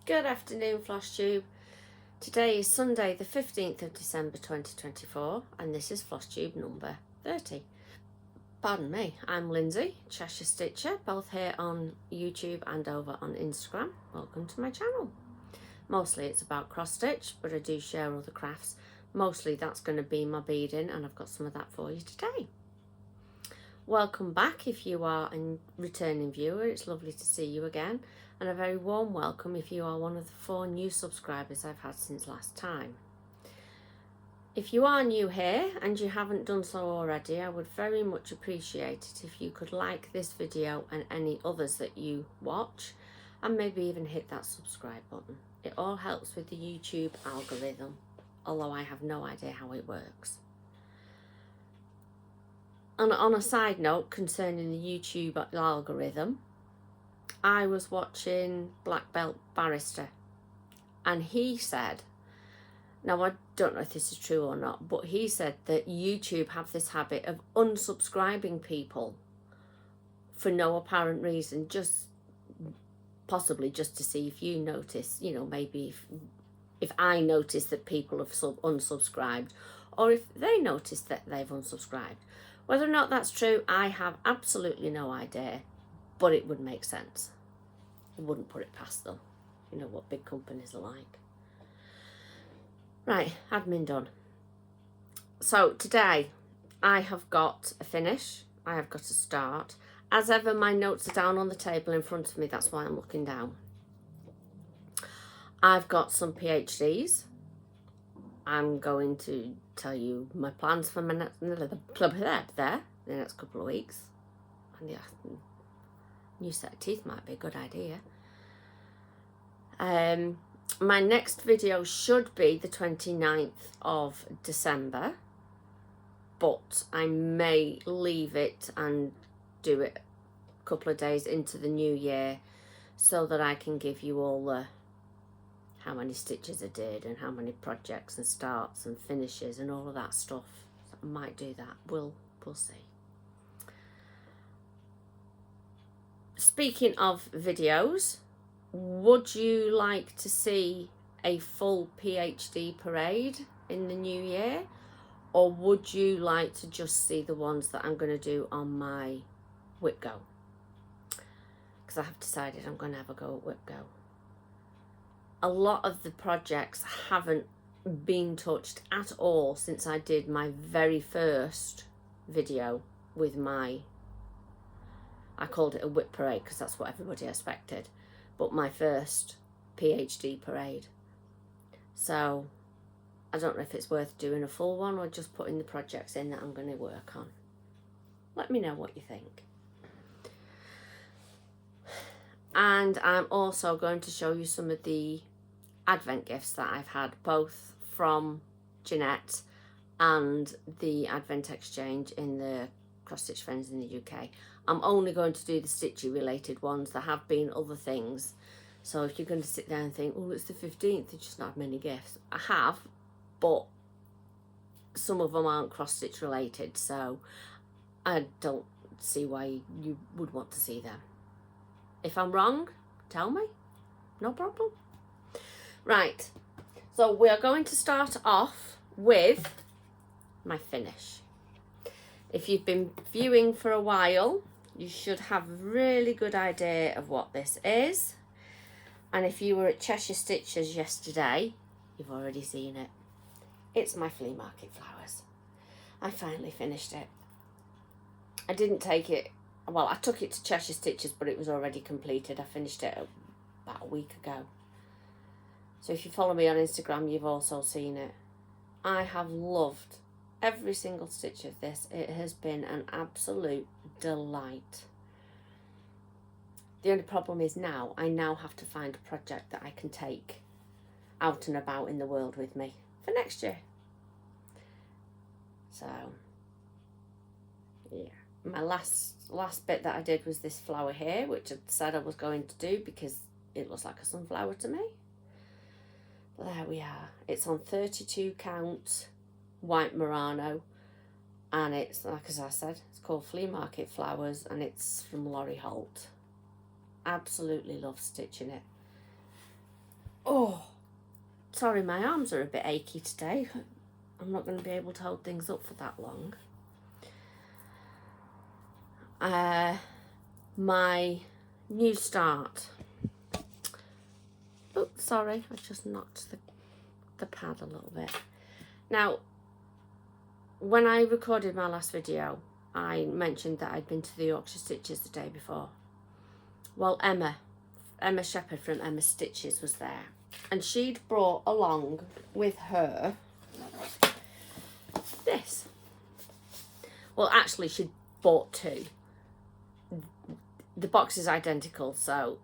Good afternoon, Flosstube. Today is Sunday the 15th of December 2024 and this is Flosstube number 30. Pardon me, I'm Lindsay, Cheshire Stitcher, both here on YouTube and over on Instagram. Welcome to my channel. Mostly it's about cross stitch, but I do share other crafts. Mostly that's going to be my beading and I've got some of that for you today. Welcome back if you are a returning viewer, it's lovely to see you again, and a very warm welcome if you are one of the 4 new subscribers I've had since last time. If you are new here and you haven't done so already, I would very much appreciate it if you could like this video and any others that you watch, and maybe even hit that subscribe button. It all helps with the YouTube algorithm, although I have no idea how it works. And on a side note concerning the YouTube algorithm, I was watching Black Belt Barrister and he said, now I don't know if this is true or not, but he said that YouTube have this habit of unsubscribing people for no apparent reason, just possibly just to see if you notice, you know, maybe if I notice that people have unsubscribed, or if they notice that they've unsubscribed. Whether or not that's true, I have absolutely no idea, but it would make sense. I wouldn't put it past them. You know what big companies are like. Right, admin done. So today I have got a finish, I have got a start. As ever, my notes are down on the table in front of me, that's why I'm looking down. I've got some PhDs. I'm going to tell you my plans for my the next couple of weeks. And yeah, new set of teeth might be a good idea. My next video should be the 29th of December, but I may leave it and do it a couple of days into the new year so that I can give you all the how many stitches I did and how many projects and starts and finishes and all of that stuff. So I might do that. We'll see. Speaking of videos, would you like to see a full PhD parade in the new year, or would you like to just see the ones that I'm going to do on my Whip Go? Because I have decided I'm going to have a go at Whip Go. A lot of the projects haven't been touched at all since I did my very first video with my, I called it a whip parade because that's what everybody expected, but my first PhD parade. So I don't know if it's worth doing a full one or just putting the projects in that I'm going to work on. Let me know what you think. And I'm also going to show you some of the Advent gifts that I've had, both from Jeanette and the Advent exchange in the Cross Stitch Friends in the UK. I'm only going to do the stitchy related ones. There have been other things, so if you're going to sit there and think, oh, it's the 15th, there's just not many gifts. I have, but some of them aren't cross stitch related, so I don't see why you would want to see them. If I'm wrong, tell me, no problem. Right, so we are going to start off with my finish. If you've been viewing for a while, you should have a really good idea of what this is. And if you were at Cheshire Stitchers yesterday, you've already seen it. It's my flea market flowers. I finally finished it. I didn't take it, well, I took it to Cheshire Stitchers, but it was already completed. I finished it about a week ago. So if you follow me on Instagram, you've also seen it. I have loved every single stitch of this. It has been an absolute delight. The only problem is now, I now have to find a project that I can take out and about in the world with me for next year. So, yeah. My last bit that I did was this flower here, which I said I was going to do because it looks like a sunflower to me. There we are. It's on 32 count white Murano, and it's, like as I said, it's called Flea Market Flowers, and it's from Laurie Holt. Absolutely love stitching it. Oh, sorry, my arms are a bit achy today. I'm not going to be able to hold things up for that long. My new start. Oh, sorry, I just knocked the pad a little bit. Now, when I recorded my last video, I mentioned that I'd been to the Yorkshire Stitches the day before. Well, Emma Shepherd from Emma Stitches was there, and she'd brought along with her this. Well, actually, she'd bought two. The box is identical, so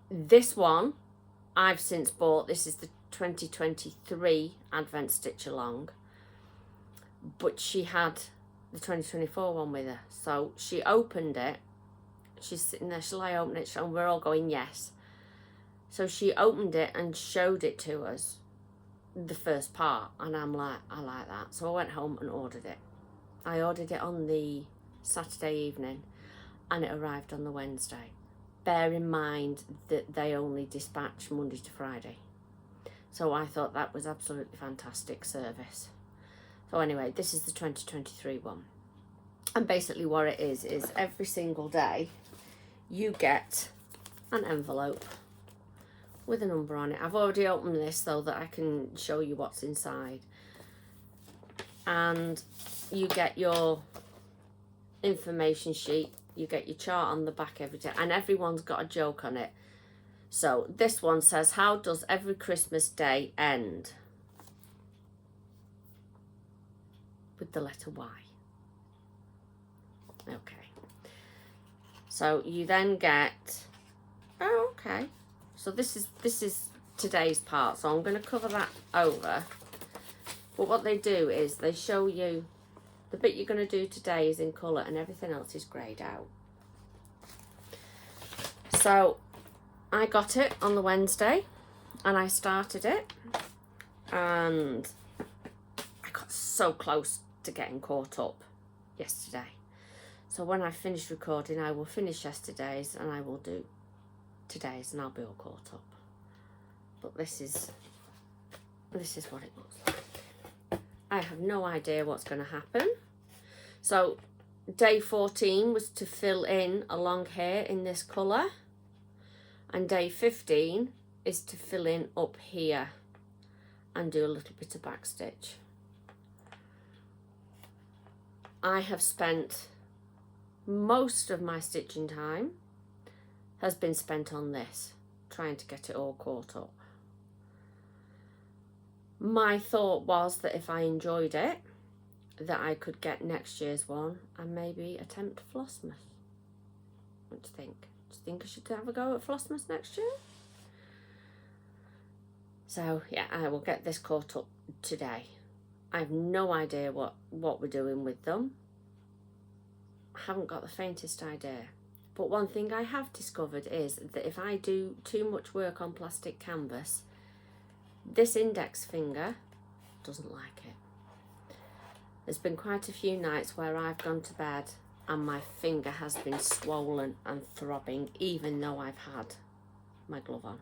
this one I've since bought. This is the 2023 Advent Stitch Along, but she had the 2024 one with her, so she opened it. She's sitting there, shall I open it? And we're all going, yes. So she opened it and showed it to us, the first part, and I'm like, I like that. So I went home and ordered it. I ordered it on the Saturday evening and it arrived on the Wednesday. Bear in mind that they only dispatch Monday to Friday. So I thought that was absolutely fantastic service. So anyway, this is the 2023 one. And basically what it is every single day you get an envelope with a number on it. I've already opened this so that I can show you what's inside. And you get your information sheet, you get your chart on the back every day, and everyone's got a joke on it. So this one says, how does every Christmas day end? With the letter Y. Okay. So you then get, oh, okay. So this is today's part. So I'm going to cover that over. But what they do is they show you the bit you're going to do today is in colour and everything else is greyed out. So I got it on the Wednesday and I started it and I got so close to getting caught up yesterday. So when I finish recording, I will finish yesterday's and I will do today's and I'll be all caught up. But this is what it looks like. I have no idea what's going to happen. So day 14 was to fill in along here in this colour, and day 15 is to fill in up here and do a little bit of backstitch. I have spent most of my stitching time has been spent on this, trying to get it all caught up. My thought was that if I enjoyed it, that I could get next year's one and maybe attempt Flossmas. What do you think? Do you think I should have a go at Flossmas next year? So yeah, I will get this caught up today. I have no idea what we're doing with them. I haven't got the faintest idea. But one thing I have discovered is that if I do too much work on plastic canvas, this index finger doesn't like it. There's been quite a few nights where I've gone to bed and my finger has been swollen and throbbing even though I've had my glove on.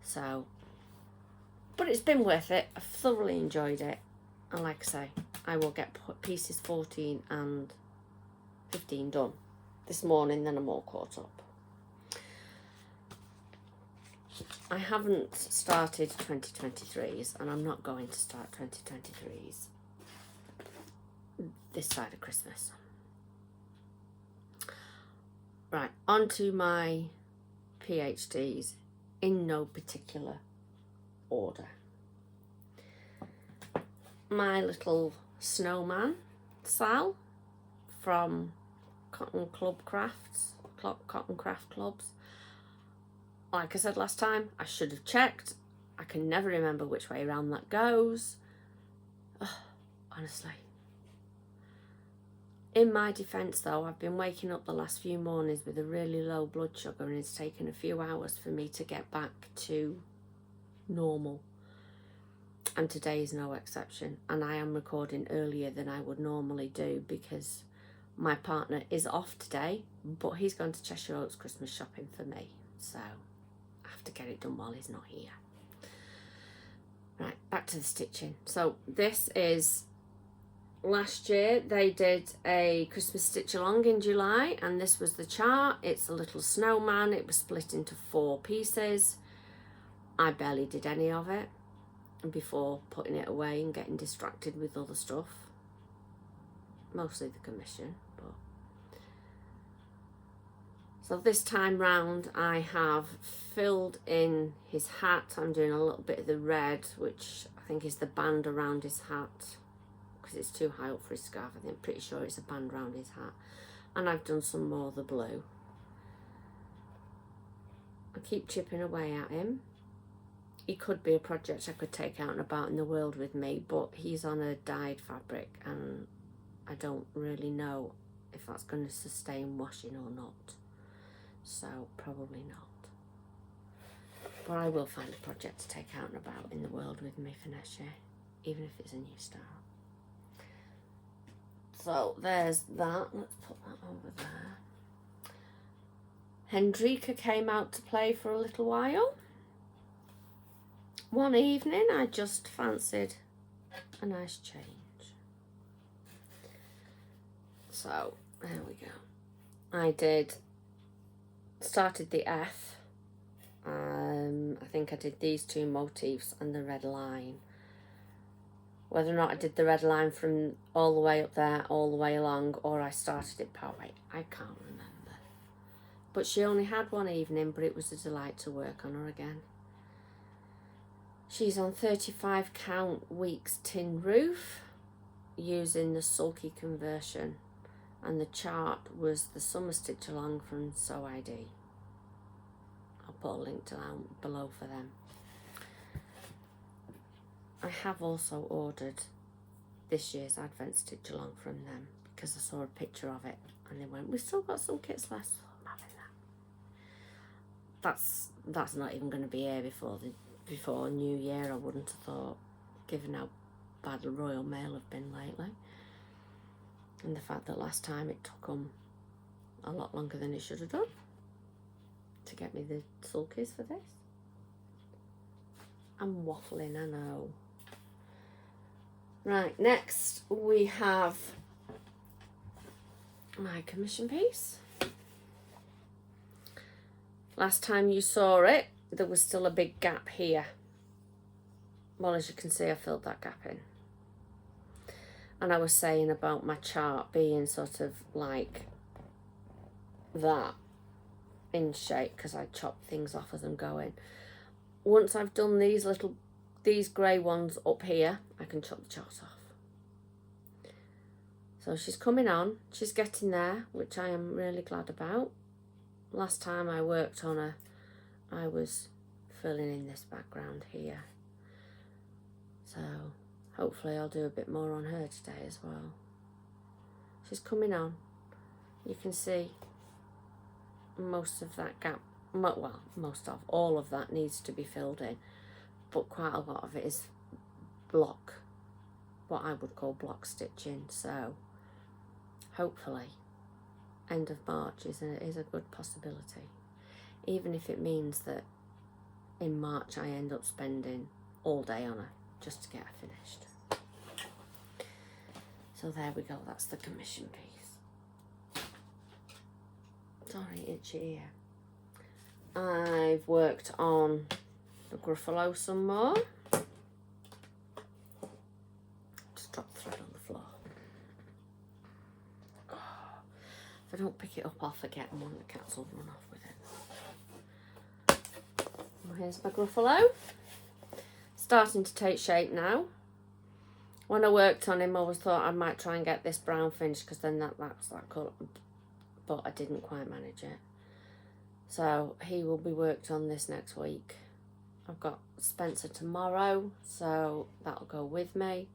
So, but it's been worth it. I've thoroughly enjoyed it. And like I say, I will get pieces 14 and 15 done this morning, then I'm all caught up. I haven't started 2023s and I'm not going to start 2023s this side of Christmas. Right, on to my PhDs in no particular order. My little snowman, Sal, from Cotton Craft Clubs. Like I said last time, I should have checked. I can never remember which way around that goes. Ugh, honestly. In my defence though, I've been waking up the last few mornings with a really low blood sugar and it's taken a few hours for me to get back to normal. And today is no exception. And I am recording earlier than I would normally do because my partner is off today, but he's going to Cheshire Oaks Christmas shopping for me. So I have have to get it done while he's not here. Right, back to the stitching. So this is, last year they did a Christmas stitch along in July, and this was the chart. It's a little snowman. It was split into 4 pieces. I barely did any of it before putting it away and getting distracted with other stuff. Mostly the commission, but so this time round I have filled in his hat. I'm doing a little bit of the red, which I think is the band around his hat, because it's too high up for his scarf. I think, I'm pretty sure it's a band around his hat. And I've done some more of the blue. I keep chipping away at him. He could be a project I could take out and about in the world with me, but he's on a dyed fabric and I don't really know if that's going to sustain washing or not. So probably not. But I will find a project to take out and about in the world with me for next year, even if it's a new start. So there's that. Let's put that over there. Hendrika came out to play for a little while. One evening I just fancied a nice change. So there we go. I started the F. I think I did these 2 motifs and the red line. Whether or not I did the red line from all the way up there, all the way along, or I started it partway, I can't remember. But she only had one evening, but it was a delight to work on her again. She's on 35 count weeks tin roof using the sulky conversion, and the chart was the summer stitch along from Sew ID. I'll put a link down below for them. I have also ordered this year's Advent stitch along from them because I saw a picture of it and they went, we've still got some kits left, so I'm having that. That's not even going to be here before New Year, I wouldn't have thought, given how bad the Royal Mail have been lately. And the fact that last time it took them a lot longer than it should have done to get me the sulkies for this. I'm waffling, I know. Right, next we have my commission piece. Last time you saw it, there was still a big gap here. Well, as you can see, I filled that gap in. And I was saying about my chart being sort of like that in shape because I chop things off as I'm going. Once I've done these grey ones up here, I can chop the chart off. So she's coming on, she's getting there, which I am really glad about. Last time I worked on her, I was filling in this background here. So hopefully I'll do a bit more on her today as well. She's coming on. You can see most of that gap, well, all of that needs to be filled in, but quite a lot of it is block, what I would call block stitching. So hopefully end of March is a good possibility, even if it means that in March I end up spending all day on her just to get her finished. So there we go, that's the commission piece. Sorry, itchy ear. I've worked on the Gruffalo some more. Just drop the thread on the floor. Oh, if I don't pick it up, I'll forget, and one of the cats will run off with it. Well, here's my Gruffalo. Starting to take shape now. When I worked on him, I always thought I might try and get this brown finish because then that's that colour, but I didn't quite manage it. So he will be worked on this next week. I've got Spencer tomorrow, so that'll go with me.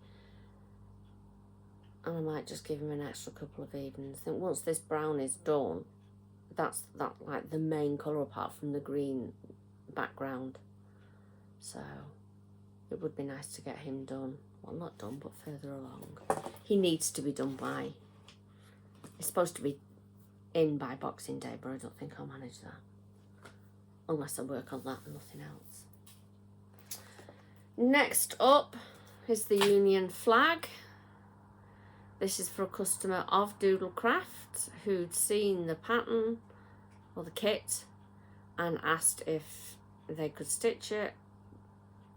And I might just give him an extra couple of evenings. I think once this brown is done, that's like the main colour apart from the green background. So it would be nice to get him done. Well, not done, but further along. He needs to be done by, it's supposed to be in by Boxing Day, but I don't think I'll manage that. unless I work on that and nothing else. Next up is the Union flag. This is for a customer of Doodlecraft who'd seen the pattern or the kit and asked if they could stitch it,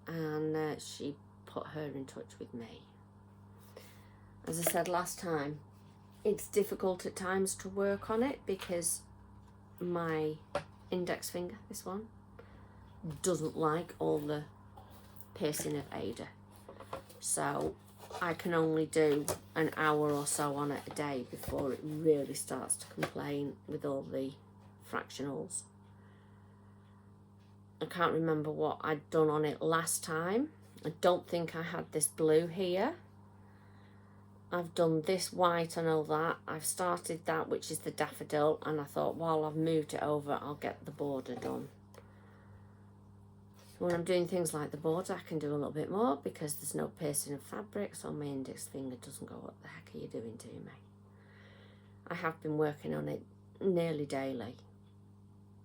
and she put her in touch with me. As I said last time, it's difficult at times to work on it because my index finger, this one, doesn't like all the piercing of Ada. So I can only do an hour or so on it a day before it really starts to complain with all the fractionals. I can't remember what I'd done on it last time. I don't think I had this blue here. I've done this white and all that. I've started that, which is the daffodil, and I thought while I've moved it over, I'll get the border done. When I'm doing things like the border, I can do a little bit more because there's no piercing of fabric, so my index finger doesn't go, what the heck are you doing to me? I have been working on it nearly daily.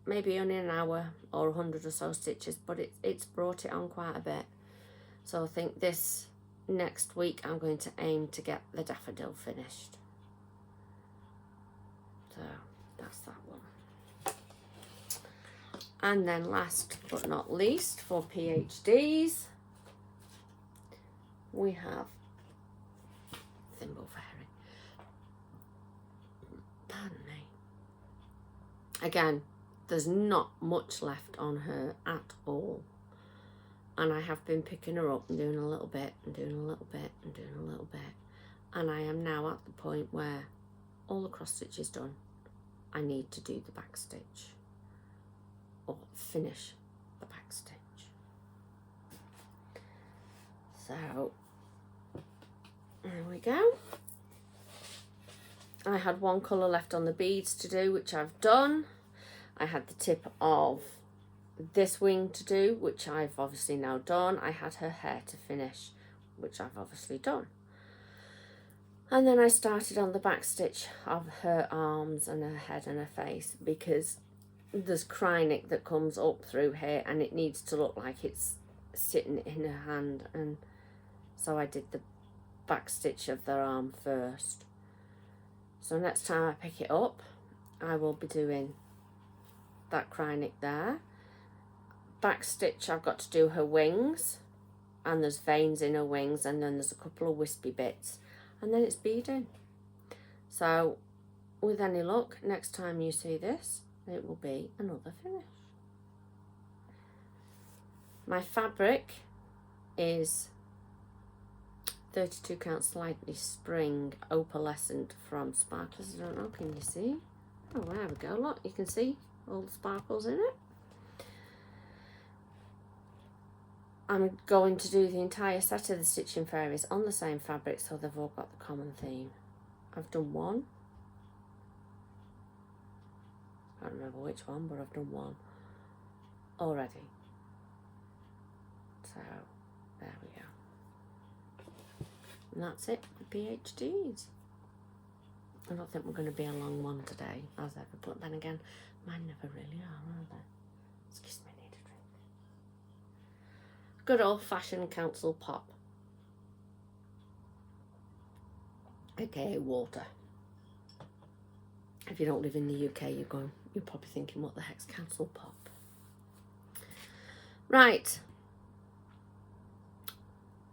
Maybe only an hour or 100 or so stitches, but it's brought it on quite a bit. So I think this next week I'm going to aim to get the daffodil finished. So that's that one. And then last but not least, for PhDs, we have thimble for Harry. Pardon me. Again, there's not much left on her at all. And I have been picking her up and doing a little bit and doing a little bit and doing a little bit. And I am now at the point where all the cross stitch is done. I need to do the back stitch or finish the back stitch. So there we go. I had one colour left on the beads to do, which I've done. I had the tip of this wing to do, which I've obviously now done. I had her hair to finish, which I've obviously done. And then I started on the back stitch of her arms and her head and her face, because there's Krynic that comes up through here and it needs to look like it's sitting in her hand, and so I did the back stitch of their arm first. So next time I pick it up, I will be doing that Krynic there. Back stitch, I've got to do her wings, and there's veins in her wings, and then there's a couple of wispy bits, and then it's beading. So with any luck, next time you see this, it will be another finish. My fabric is 32 count slightly spring opalescent from Sparklers. I don't know, can you see? Oh, there we go, look, you can see all the sparkles in it. I'm going to do the entire set of the Stitching Fairies on the same fabric, so they've all got the common theme. I've done one. I can't remember which one, but I've done one already. So there we go. And that's it for PhDs. I don't think we're going to be a long one today, as ever, but then again, mine never really are they? Excuse me, I need a drink. Good old-fashioned council pop. AKA water. If you don't live in the UK, you're probably thinking, what the heck's council pop? Right.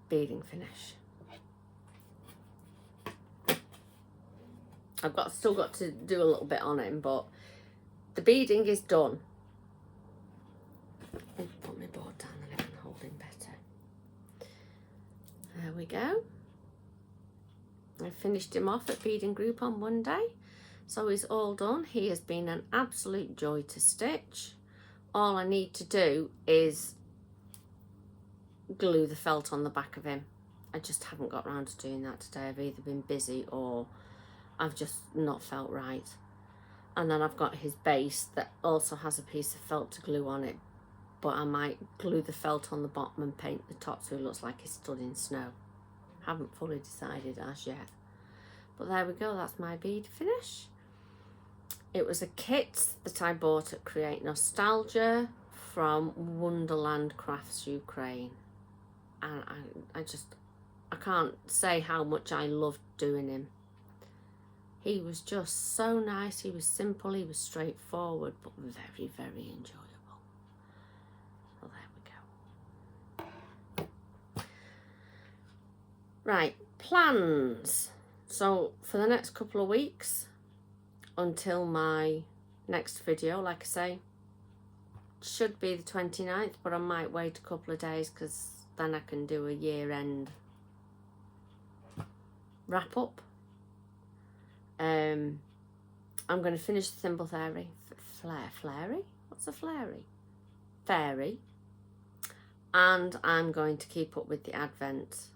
Beading finish. I've still got to do a little bit on him, but the beading is done. I'll put my board down and I can hold him better. There we go. I finished him off at Beading Group on Monday, so he's all done. He has been an absolute joy to stitch. All I need to do is glue the felt on the back of him. I just haven't got around to doing that today. I've either been busy or I've just not felt right. And then I've got his base that also has a piece of felt to glue on it, but I might glue the felt on the bottom and paint the top so it looks like he's stood in snow. Haven't fully decided as yet. But there we go, that's my bead finish. It was a kit that I bought at Create Nostalgia. from Wonderland Crafts Ukraine, and I can't say how much I loved doing him. He was just so nice. He was simple, he was straightforward, but very, very enjoyable. Well, there we go. Right, plans. So for the next couple of weeks, until my next video, like I say, should be the 29th, but I might wait a couple of days because then I can do a year-end wrap-up. I'm going to finish the thimble fairy. Flairy? What's a flairy? Fairy. And I'm going to keep up with the Advent.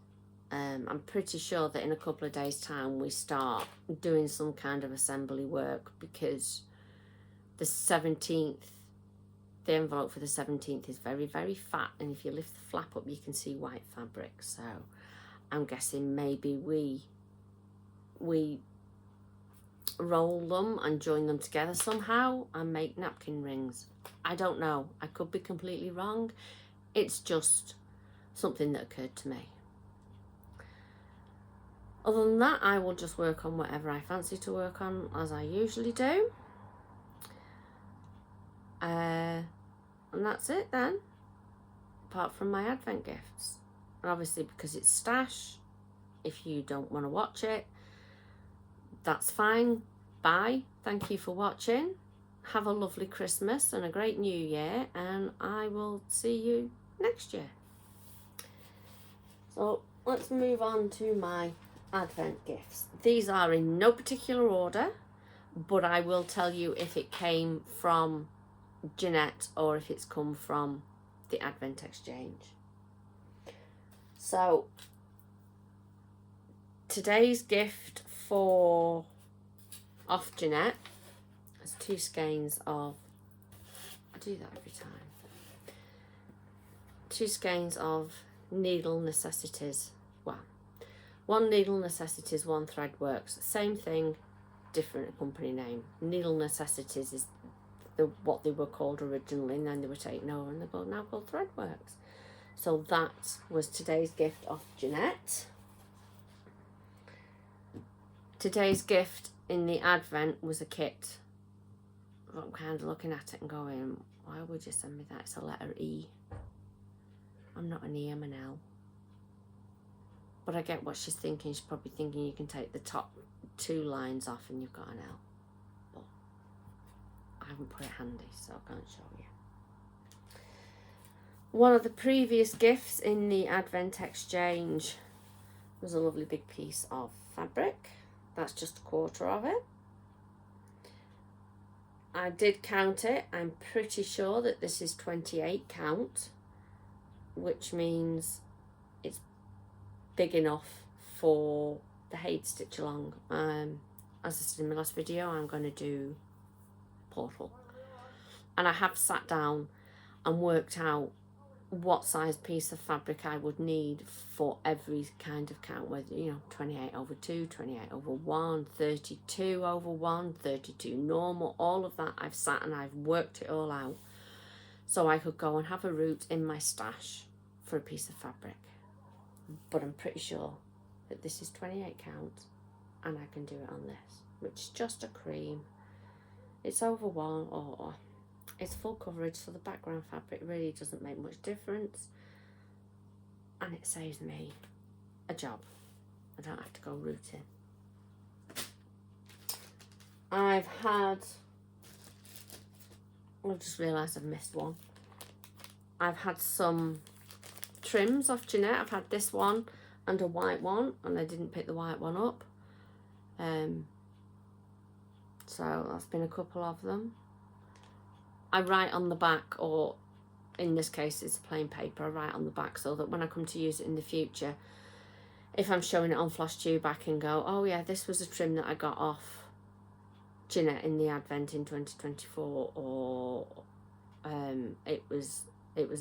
I'm pretty sure that in a couple of days' time we start doing some kind of assembly work, because the 17th, the envelope for the 17th is very, very fat, and if you lift the flap up you can see white fabric. So I'm guessing maybe we roll them and join them together somehow and make napkin rings. I don't know, I could be completely wrong. It's just something that occurred to me. Other than that, I will just work on whatever I fancy to work on, as I usually do. And that's it then, apart from my Advent gifts. And obviously, because it's stash, if you don't want to watch it, that's fine. Bye. Thank you for watching. Have a lovely Christmas and a great New Year, and I will see you next year. So let's move on to my Advent gifts. These are in no particular order, but I will tell you if it came from Jeanette or if it's come from the Advent Exchange. So today's gift for off Jeanette is 2 skeins of, I do that every time, 2 skeins of Needle Necessities. Well, 1 Needle Necessities, 1 Threadworks. Same thing, different company name. Needle Necessities is what they were called originally, and then they were taken over and they're now called Threadworks. So that was today's gift off Jeanette. Today's gift in the Advent was a kit. I'm kind of looking at it and going, why would you send me that? It's a letter E. I'm not an E, I'm an L. But I get what she's thinking. She's probably thinking you can take the top 2 lines off and you've got an L. But I haven't put it handy, so I can't show you. One of the previous gifts in the Advent Exchange was a lovely big piece of fabric. That's just 1/4 of it. I did count it. I'm pretty sure that this is 28 count, which means it's big enough for the Haid stitch along. As I said in my last video, I'm going to do Portal. And I have sat down and worked out what size piece of fabric I would need for every kind of count, whether, you know, 28/2, 28/1, 32/1, 32 normal, all of that. I've sat and I've worked it all out so I could go and have a route in my stash for a piece of fabric. But I'm pretty sure that this is 28 count and I can do it on this, which is just a cream. It's over 1, or it's full coverage, so the background fabric really doesn't make much difference, and it saves me a job. I don't have to go rooting. I've just realised I've missed one. I've had some trims off Jeanette. I've had this one and a white one, and I didn't pick the white one up. So that's been a couple of them. I write on the back, or in this case it's plain paper, I write on the back so that when I come to use it in the future, if I'm showing it on Flosstube, I can go, oh yeah, this was a trim that I got off Jeanette in the Advent in 2024, or it was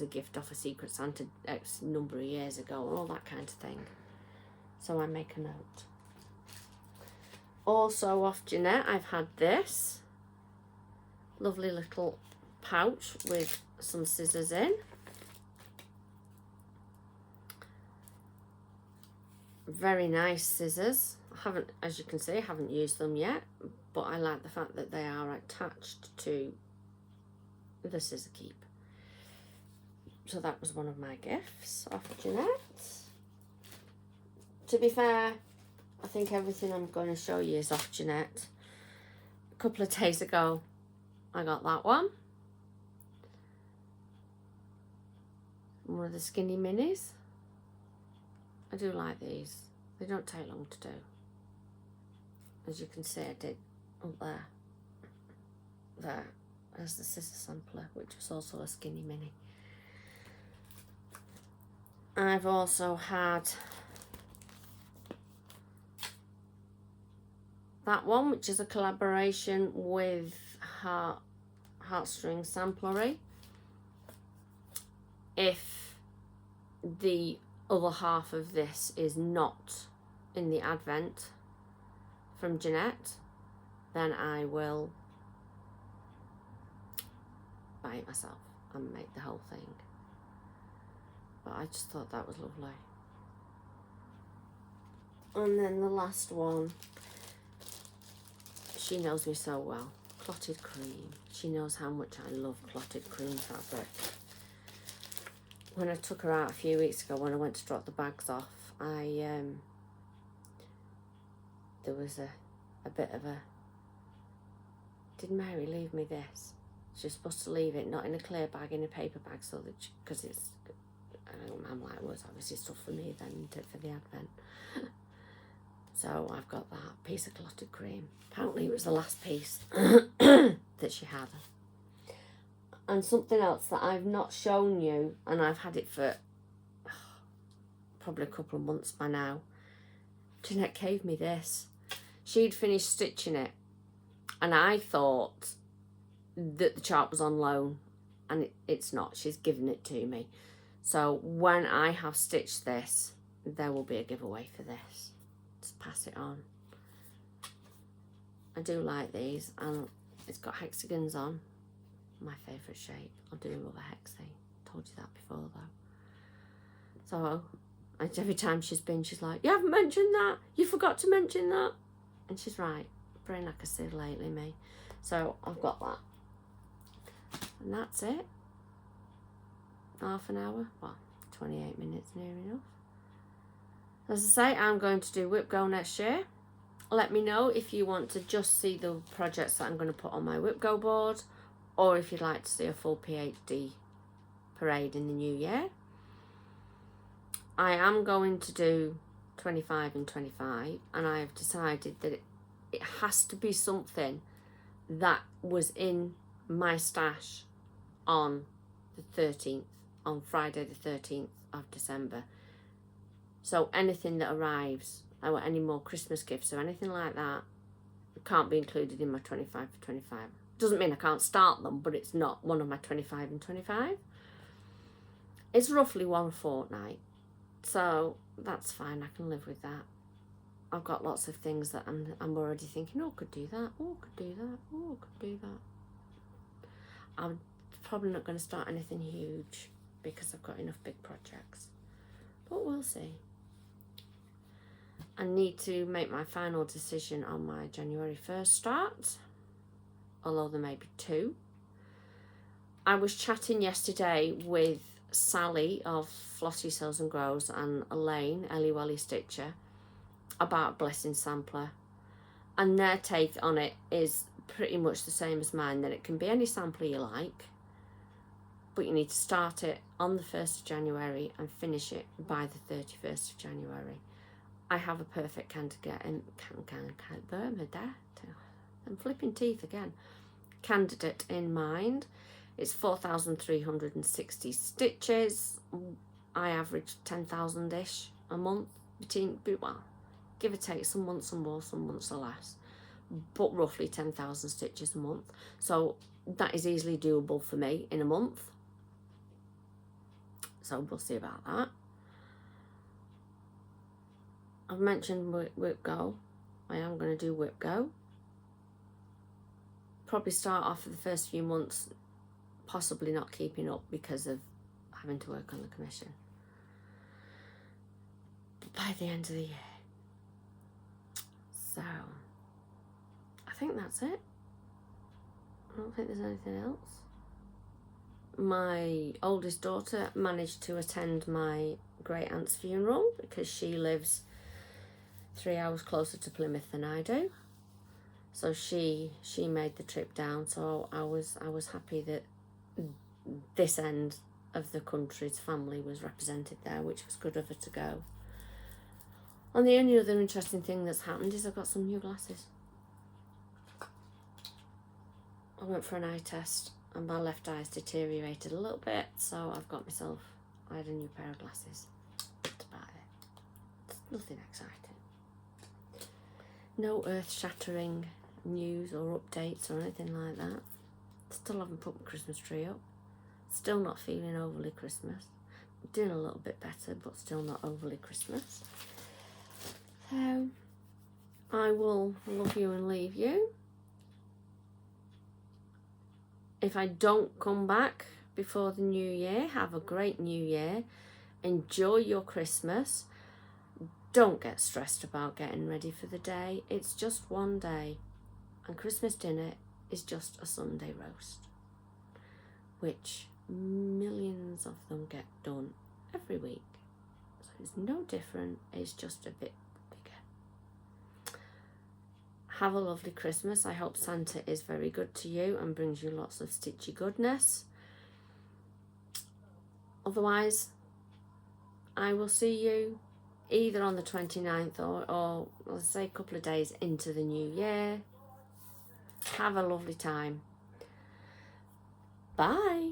a gift off a Secret Santa X number of years ago, and all that kind of thing. So I make a note. Also off Jeanette, I've had this lovely little pouch with some scissors in. Very nice scissors. I haven't, as you can see, I haven't used them yet, but I like the fact that they are attached to the scissor keep. So that was one of my gifts off Jeanette. To be fair, I think everything I'm going to show you is off Jeanette. A couple of days ago, I got that one. One of the skinny minis. I do like these. They don't take long to do. As you can see, I did up there. There. There's the scissor sampler, which was also a skinny mini. I've also had that one, which is a collaboration with Heartstring Samplery. If the other half of this is not in the Advent from Jeanette, then I will buy it myself and make the whole thing. But I just thought that was lovely. And then the last one, she knows me so well, clotted cream. She knows how much I love clotted cream fabric. When I took her out a few weeks ago, when I went to drop the bags off, there was a bit of a, did Mary leave me this? She's supposed to leave it not in a clear bag, in a paper bag, so that, because it's, I'm like, well, it's obviously stuff for me then, isn't it, for the Advent? So I've got that piece of clotted cream. Apparently it was the last piece that she had. And something else that I've not shown you, and I've had it for probably a couple of months by now. Jeanette gave me this. She'd finished stitching it, and I thought that the chart was on loan, and it's not. She's given it to me. So when I have stitched this, there will be a giveaway for this. Just pass it on. I do like these, and it's got hexagons on. My favourite shape. I'll do another hexie. Told you that before though. So and every time she's been, she's like, you haven't mentioned that. You forgot to mention that. And she's right. Brain like a sieve lately, me. So I've got that. And that's it. Half an hour. Well, 28 minutes near enough. As I say, I'm going to do Whip Go next year. Let me know if you want to just see the projects that I'm going to put on my Whip Go board, or if you'd like to see a full PhD parade in the new year. I am going to do 25 and 25, and I have decided that it has to be something that was in my stash on the 13th, on Friday the 13th of December. So anything that arrives, or any more Christmas gifts or anything like that, can't be included in my 25 for 25. Doesn't mean I can't start them, but it's not one of my 25 and 25. It's roughly one a fortnight, so that's fine. I can live with that. I've got lots of things that I'm already thinking, oh, could do that, oh, could do that, oh, could do that. I'm probably not going to start anything huge because I've got enough big projects, but we'll see. I need to make my final decision on my January 1st start, although there may be two. I was chatting yesterday with Sally of Flossie Sews and Grows and Elaine, Ellie Welly Stitcher, about Blessing Sampler, and their take on it is pretty much the same as mine, that it can be any sampler you like, but you need to start it on the 1st of January and finish it by the 31st of January. I have a perfect candidate, I'm flipping teeth again, candidate in mind. It's 4,360 stitches. I average 10,000-ish a month, between, well, give or take, some months are more, some months are less, but roughly 10,000 stitches a month. So that is easily doable for me in a month. So we'll see about that. I've mentioned Whip Go. I am going to do Whip Go. Probably start off for the first few months possibly not keeping up because of having to work on the commission. But by the end of the year. So, I think that's it. I don't think there's anything else. My oldest daughter managed to attend my great aunt's funeral because she lives 3 hours closer to Plymouth than I do. So she made the trip down. So I was happy that this end of the country's family was represented there, which was good of her to go. And the only other interesting thing that's happened is I've got some new glasses. I went for an eye test and my left eye's deteriorated a little bit, so I had a new pair of glasses. That's about it. It's nothing exciting. No earth-shattering news or updates or anything like that. Still haven't put my Christmas tree up. Still not feeling overly Christmas. Doing a little bit better, but still not overly Christmas. So, I will love you and leave you. If I don't come back before the new year, have a great new year. Enjoy your Christmas. Don't get stressed about getting ready for the day. It's just one day. And Christmas dinner is just a Sunday roast, which millions of them get done every week. So it's no different. It's just a bit bigger. Have a lovely Christmas. I hope Santa is very good to you and brings you lots of stitchy goodness. Otherwise, I will see you either on the 29th or let's say a couple of days into the new year. Have a lovely time. Bye.